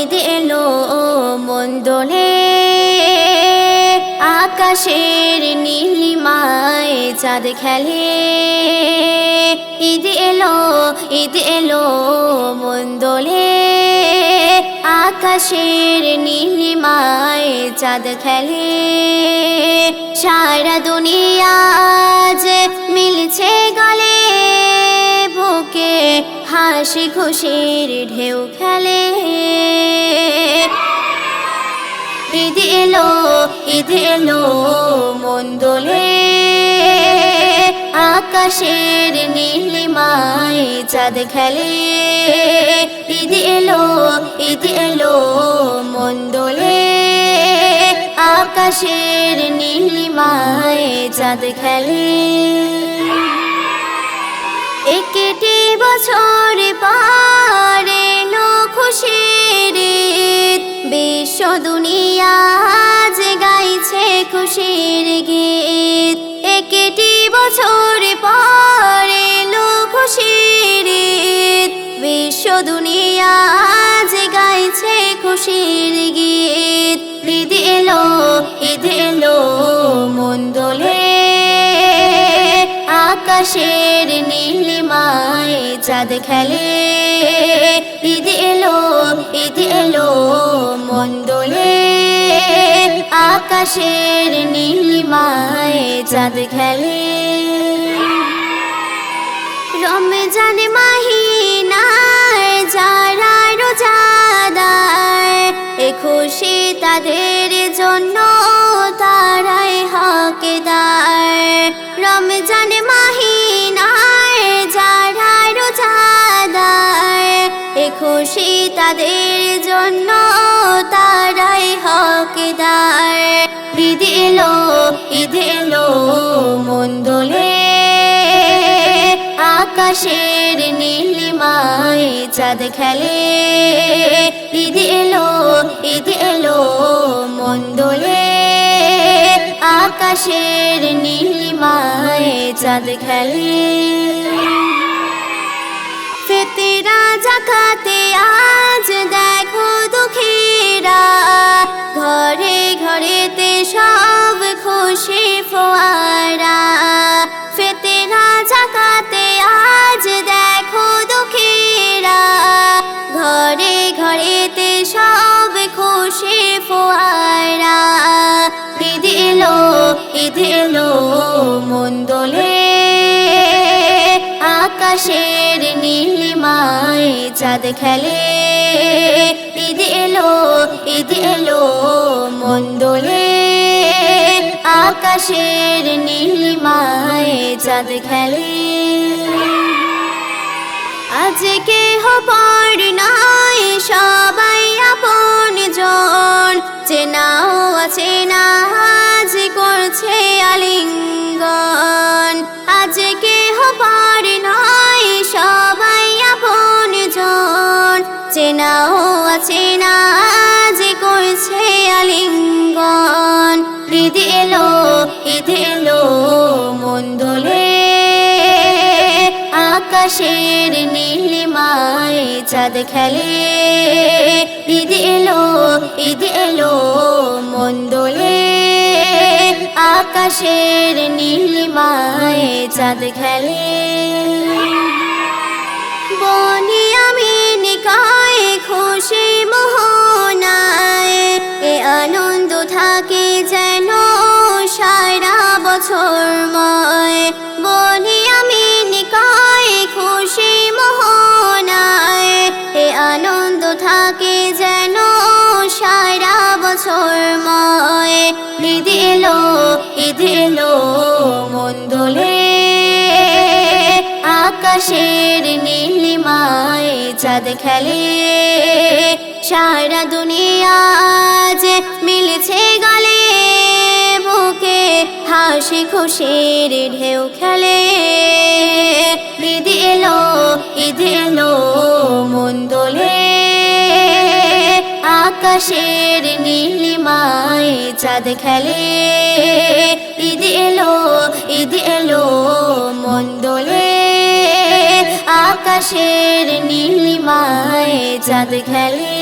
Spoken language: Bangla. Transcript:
ঈদ এলো মন দোলে আকাশের নীলিমায় চাঁদ খেলে ঈদ এলো মন দোলে আকাশের নীলিমায় চাঁদ খেলে সারা দুনিয়া আজ মিলছে গলে বুকে হাসি খুশির ঢেউ খেলে ঈদ এলো মন দোলে আকাশের নীলিমায় চাঁদ খেলে ঈদ এলো মন দোলে আকাশের নীলিমায় চাঁদ খেলে একটি বছর পার এলো খুশির ঈদ বিশ্ব দুনিয়া আজ গাইছে খুশির গীত একটি বছর পার এলো খুশির ঈদ বিশ্ব দুনিয়া আজ গাইছে খুশির গীত ঈদ এলো মন দোলে আকাশের নীলিমায় চাঁদ খেলে ঈদ এলো মন দোলে আকাশের নীলিমায় চাঁদ খেলে রমজান মাহিনায় যারা রোজাদার এ খুশি তাদের জন্য তারাই হকদার রমজান মাহিনায় যারা রোজাদার এ খুশি তাদের জন্য তারাই হকদার ঈদ এলো মন দোলে আকাশের নীলিমায় চাঁদ খেলে ঈদ এলো মন দোলে আকাশের নীলিমায় চাঁদ খেলে ফিতরা যাকাতে আজ দেখো দুঃখীরা ঘরে ঘরেতে সব খুশি ফোয়ারা ফিতরা যাকাতে আজ দেখো দুঃখীরা ঘরে ঘরেতে সব খুশি ফোয়ারা ঈদ এলো মন দোলে আকাশের নীলিমায় চাঁদ খেলে ঈদ এলো মন দোলে আকাশের নীলিমায় চাঁদ খেলে আজকে হবার নয় সবাই আপন জন চেনাও অচেনা আজ করছে আলিঙ্গন আজকে হবার নয় সবাই আপন জন চেনাও অচেনা আজ করছে আলিঙ্গন ঈদ এলো মন দোলে আকাশের নীলিমায় চাঁদ খেলে ঈদ এলো মন দোলে আকাশের নীলিমায় চাঁদ খেলে বনি আমি নিকায় খুশি মোহনায় এ আনন্দ থাকে যেন সারা বছরময় বনি আমি নিকায় খুশি মোহনায় এ আনন্দ থাকে যেন সারা বছরময় ঈদ এলো মন দোলে আকাশের নীলিমায় চাঁদ খেলে সারা দুনিয়া আজ মিলছে গলে বুকে হাসি খুশির ঢেউ খেলে ঈদ এলো মন দোলে আকাশের নীলিমায় চাঁদ খেলে ঈদ এলো মন দোলে আকাশের নীলিমায় চাঁদ খেলে।